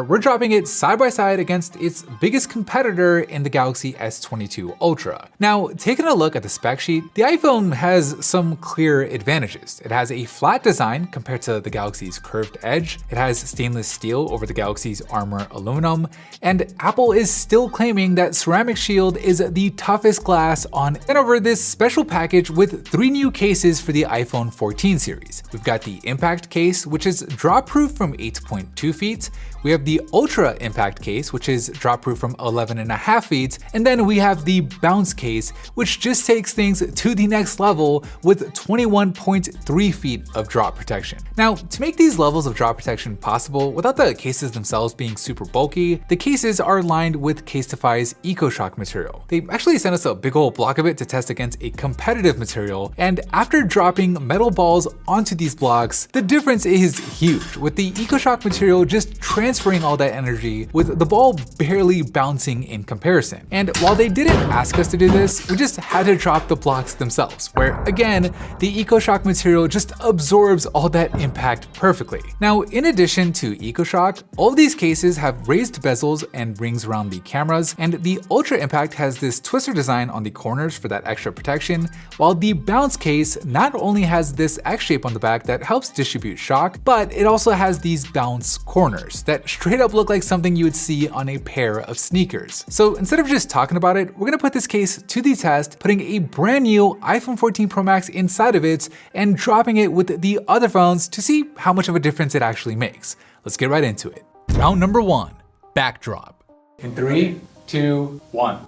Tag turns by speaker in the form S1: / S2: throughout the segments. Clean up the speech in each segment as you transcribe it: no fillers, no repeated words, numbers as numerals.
S1: We're dropping it side by side against its biggest competitor in the Galaxy S22 Ultra. Now, taking a look at the spec sheet, the iPhone has some clear advantages. It has a flat design compared to the Galaxy's curved edge, it has stainless steel over the Galaxy's armor aluminum, and Apple is still claiming that ceramic shield is the toughest glass on. And over this special package with 3 new cases for the iPhone 14 series. We've got the Impact case, which is drop-proof from 8.2 feet. We have the Ultra Impact case, which is drop-proof from 11.5 feet, and then we have the Bounce case, which just takes things to the next level with 21.3 feet of drop protection. Now, to make these levels of drop protection possible without the cases themselves being super bulky, the cases are lined with Casetify's EcoShock material. They actually sent us a big old block of it to test against a competitive material, and after dropping metal balls onto these blocks, the difference is huge, with the EcoShock material just transferring all that energy with the ball barely bouncing in comparison. And while they didn't ask us to do this, we just had to drop the blocks themselves, where again, the EcoShock material just absorbs all that impact perfectly. Now, in addition to EcoShock, all of these cases have raised bezels and rings around the cameras, and the Ultra Impact has this twister design on the corners for that extra protection, while the Bounce case not only has this X shape on the back that helps distribute shock, but it also has these bounce corners that straight up look like something you would see on a pair of sneakers. So instead of just talking about it, we're gonna put this case to the test, putting a brand new iPhone 14 Pro Max inside of it and dropping it with the other phones to see how much of a difference it actually makes. Let's get right into it. Round number 1, backdrop. In 3, 2, 1.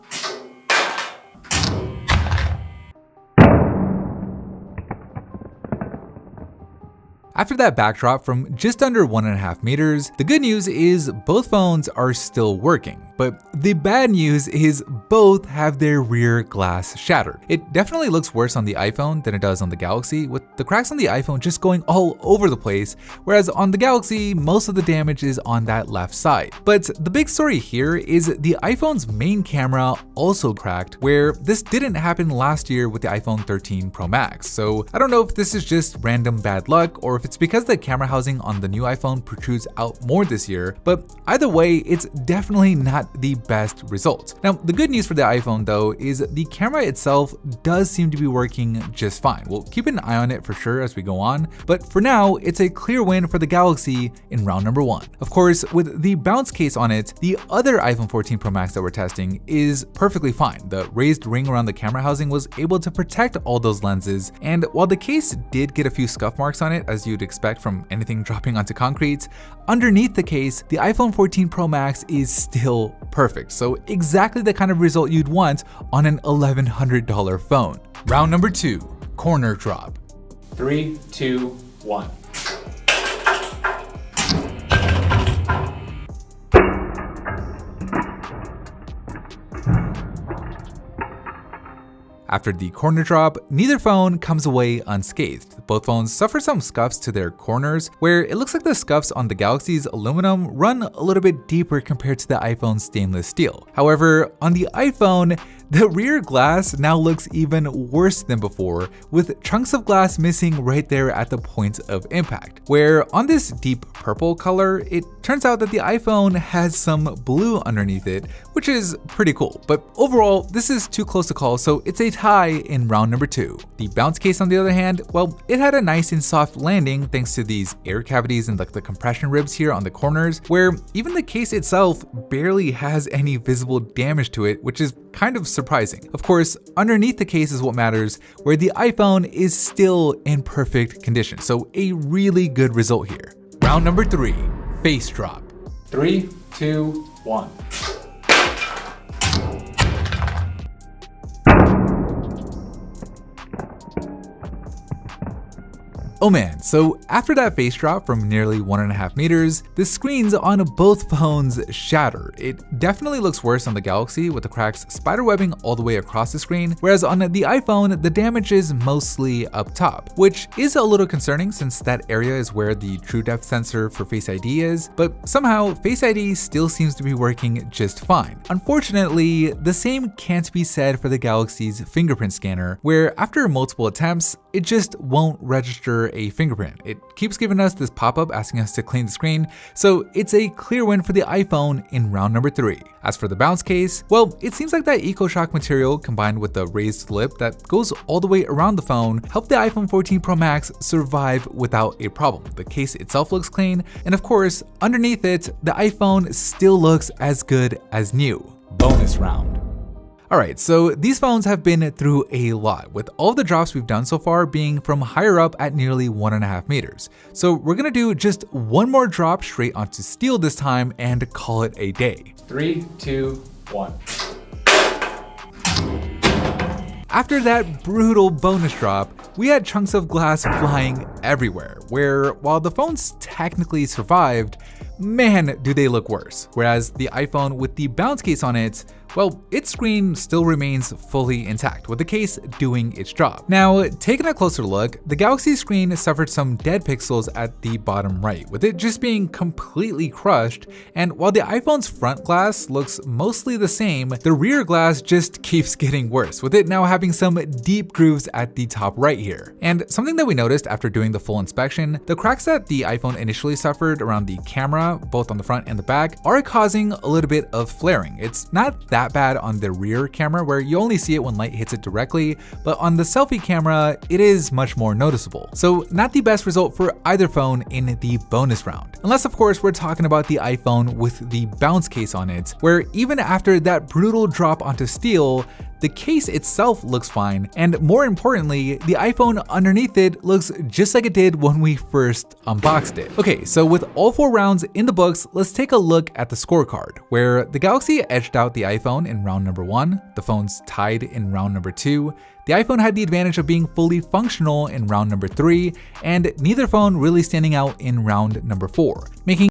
S1: After that backdrop from just under 1.5 meters, the good news is both phones are still working. But the bad news is both have their rear glass shattered. It definitely looks worse on the iPhone than it does on the Galaxy, with the cracks on the iPhone just going all over the place, whereas on the Galaxy, most of the damage is on that left side. But the big story here is the iPhone's main camera also cracked, where this didn't happen last year with the iPhone 13 Pro Max. So I don't know if this is just random bad luck or if it's because the camera housing on the new iPhone protrudes out more this year, but either way, it's definitely not the best result. Now, the good news for the iPhone though is the camera itself does seem to be working just fine. We'll keep an eye on it for sure as we go on, but for now, it's a clear win for the Galaxy in round number 1. Of course, with the bounce case on it, the other iPhone 14 Pro Max that we're testing is perfectly fine. The raised ring around the camera housing was able to protect all those lenses, and while the case did get a few scuff marks on it, as you'd expect from anything dropping onto concrete, underneath the case, the iPhone 14 Pro Max is still perfect. So exactly the kind of result you'd want on an $1,100 phone. Round number 2, corner drop. 3, 2, 1. After the corner drop, neither phone comes away unscathed. Both phones suffer some scuffs to their corners, where it looks like the scuffs on the Galaxy's aluminum run a little bit deeper compared to the iPhone's stainless steel. However, on the iPhone, the rear glass now looks even worse than before, with chunks of glass missing right there at the point of impact. Where on this deep purple color, it turns out that the iPhone has some blue underneath it, which is pretty cool. But overall, this is too close to call, so it's a tie in round number 2. The bounce case, on the other hand, well, it had a nice and soft landing thanks to these air cavities and like the compression ribs here on the corners, where even the case itself barely has any visible damage to it, which is kind of surprising. Of course, underneath the case is what matters, where the iPhone is still in perfect condition. So a really good result here. Round number 3, face drop. 3, 2, 1. Oh man, so after that face drop from nearly 1.5 meters, the screens on both phones shatter. It definitely looks worse on the Galaxy with the cracks spiderwebbing all the way across the screen, whereas on the iPhone, the damage is mostly up top, which is a little concerning since that area is where the true depth sensor for Face ID is, but somehow Face ID still seems to be working just fine. Unfortunately, the same can't be said for the Galaxy's fingerprint scanner, where after multiple attempts, it just won't register a fingerprint. It keeps giving us this pop-up asking us to clean the screen, so it's a clear win for the iPhone in round number 3. As for the bounce case, well, it seems like that EcoShock material combined with the raised lip that goes all the way around the phone helped the iPhone 14 Pro Max survive without a problem. The case itself looks clean, and of course, underneath it, the iPhone still looks as good as new. Bonus round. Alright, so these phones have been through a lot, with all the drops we've done so far being from higher up at nearly 1.5 meters. So we're gonna do just one more drop straight onto steel this time and call it a day. 3, 2, 1. After that brutal bonus drop, we had chunks of glass flying everywhere, where while the phones technically survived, man, do they look worse. Whereas the iPhone with the bounce case on it, well, its screen still remains fully intact, with the case doing its job. Now, taking a closer look, the Galaxy screen suffered some dead pixels at the bottom right, with it just being completely crushed, and while the iPhone's front glass looks mostly the same, the rear glass just keeps getting worse, with it now having some deep grooves at the top right here. And something that we noticed after doing the full inspection, the cracks that the iPhone initially suffered around the camera, both on the front and the back, are causing a little bit of flaring. It's not that bad on the rear camera where you only see it when light hits it directly, but on the selfie camera, it is much more noticeable. So not the best result for either phone in the bonus round. Unless of course we're talking about the iPhone with the bounce case on it, where even after that brutal drop onto steel, the case itself looks fine, and more importantly, the iPhone underneath it looks just like it did when we first unboxed it. Okay, so with all 4 rounds in the books, let's take a look at the scorecard, where the Galaxy edged out the iPhone in round number 1, the phones tied in round number 2, the iPhone had the advantage of being fully functional in round number 3, and neither phone really standing out in round number 4, making